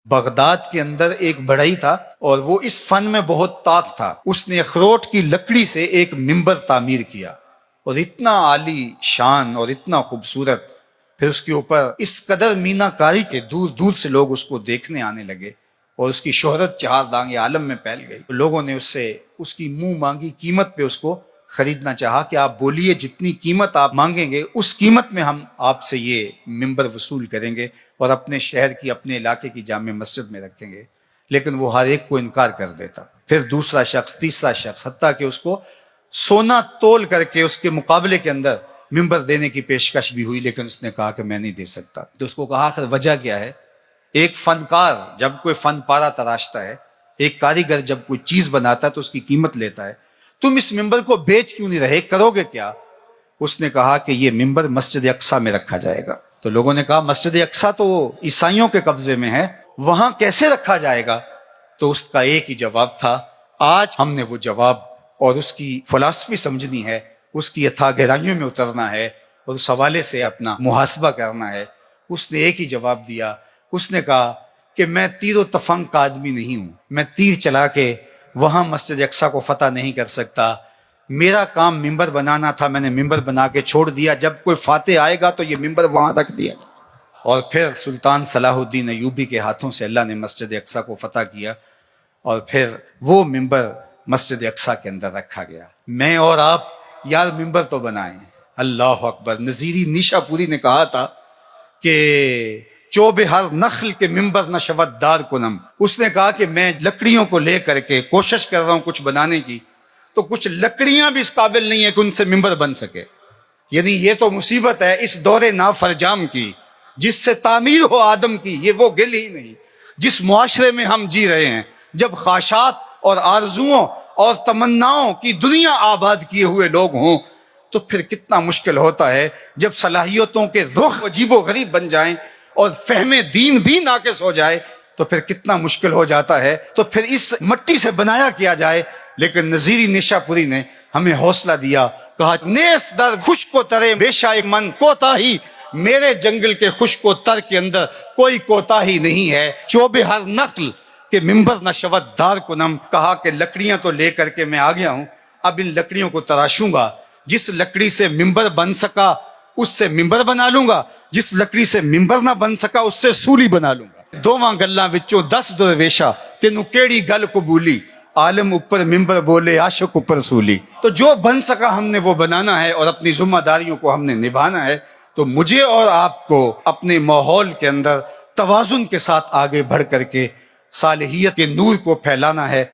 Baghdad کے اندر ایک بڑھئی تھا اور وہ اس فن میں بہت طاق تھا۔ اس نے اخروٹ کی لکڑی سے ایک ممبر تعمیر کیا اور اتنا عالی شان اور اتنا خوبصورت، پھر اس کے اوپر اس قدر مینا کاری کے دور دور سے لوگ اس کو دیکھنے آنے لگے اور اس کی شہرت چہار دانگ عالم میں پھیل گئی۔ لوگوں نے اس سے اس کی منہ مانگی قیمت پہ اس کو خریدنا چاہا کہ آپ بولیے جتنی قیمت آپ مانگیں گے اس قیمت میں ہم آپ سے یہ ممبر وصول کریں گے اور اپنے شہر کی اپنے علاقے کی جامع مسجد میں رکھیں گے، لیکن وہ ہر ایک کو انکار کر دیتا۔ پھر دوسرا شخص، تیسرا شخص، حتیٰ کہ اس کو سونا تول کر کے اس کے مقابلے کے اندر ممبر دینے کی پیشکش بھی ہوئی، لیکن اس نے کہا کہ میں نہیں دے سکتا۔ تو اس کو کہا آخر وجہ کیا ہے؟ ایک فنکار جب کوئی فن پارا تراشتا ہے، ایک کاریگر جب کوئی چیز بناتا ہے تو اس کی قیمت لیتا ہے، تم اس ممبر کو بیچ کیوں نہیں رہے، کرو گے کیا؟ اس نے کہا کہ یہ ممبر مسجد اقصیٰ میں رکھا جائے گا۔ تو لوگوں نے کہا مسجد اقصیٰ تو عیسائیوں کے قبضے میں ہے، وہاں کیسے رکھا جائے گا؟ تو اس کا ایک ہی جواب تھا۔ آج ہم نے وہ جواب اور اس کی فلسفی سمجھنی ہے، اس کی اتھا گہرائیوں میں اترنا ہے اور اس حوالے سے اپنا محاسبہ کرنا ہے۔ اس نے ایک ہی جواب دیا، اس نے کہا کہ میں تیر و تفنگ کا آدمی نہیں ہوں، میں تیر چلا کے وہاں مسجد اقصیٰ کو فتح نہیں کر سکتا، میرا کام ممبر بنانا تھا، میں نے ممبر بنا کے چھوڑ دیا، جب کوئی فاتح آئے گا تو یہ ممبر وہاں رکھ دیا۔ اور پھر سلطان صلاح الدین ایوبی کے ہاتھوں سے اللہ نے مسجد اقصیٰ کو فتح کیا اور پھر وہ ممبر مسجد اقصیٰ کے اندر رکھا گیا۔ میں اور آپ یار ممبر تو بنائیں۔ اللہ اکبر۔ نظیری نیشا پوری نے کہا تھا کہ چوب ہر نخل کے ممبر نہ شود دار کنم۔ اس نے کہا کہ میں لکڑیوں کو لے کر کے کوشش کر رہا ہوں کچھ بنانے کی، تو کچھ لکڑیاں بھی اس قابل نہیں ہے کہ ان سے ممبر بن سکے۔ یعنی یہ تو مصیبت ہے اس دور نافرجام کی، جس سے تعمیر ہو آدم کی، یہ وہ گل ہی نہیں۔ جس معاشرے میں ہم جی رہے ہیں، جب خواہشات اور آرزوؤں اور تمناؤں کی دنیا آباد کیے ہوئے لوگ ہوں، تو پھر کتنا مشکل ہوتا ہے جب صلاحیتوں کے رخ عجیب و غریب بن جائیں اور فہم دین بھی ناقص ہو جائے، تو پھر کتنا مشکل ہو جاتا ہے۔ تو پھر اس مٹی سے بنایا کیا جائے؟ لیکن نظیری نیشا پوری نے ہمیں حوصلہ دیا، کہا نیس در خشک و ترے بے شائے من کوتاہی، میرے جنگل کے خشک و تر کے اندر کوئی کوتاہی نہیں ہے۔ چوب ہر نخل کہ ممبر نہ شود دار کنم، کہا کہ لکڑیاں تو لے کر کے میں آ گیا ہوں، اب ان لکڑیوں کو تراشوں گا، جس لکڑی سے ممبر بن سکا اس سے ممبر بنا لوں گا، جس لکڑی سے ممبر نہ بن سکا اس سے سولی بنا لوں گا۔ دوواں گلاں وچوں 10 درویشا تینوں کیڑی گل قبولی، عالم اوپر ممبر بولے عاشق اوپر سولی۔ تو جو بن سکا ہم نے وہ بنانا ہے اور اپنی ذمہ داریوں کو ہم نے نبھانا ہے۔ تو مجھے اور آپ کو اپنے ماحول کے اندر توازن کے ساتھ آگے بڑھ کر کے صالحیت کے نور کو پھیلانا ہے۔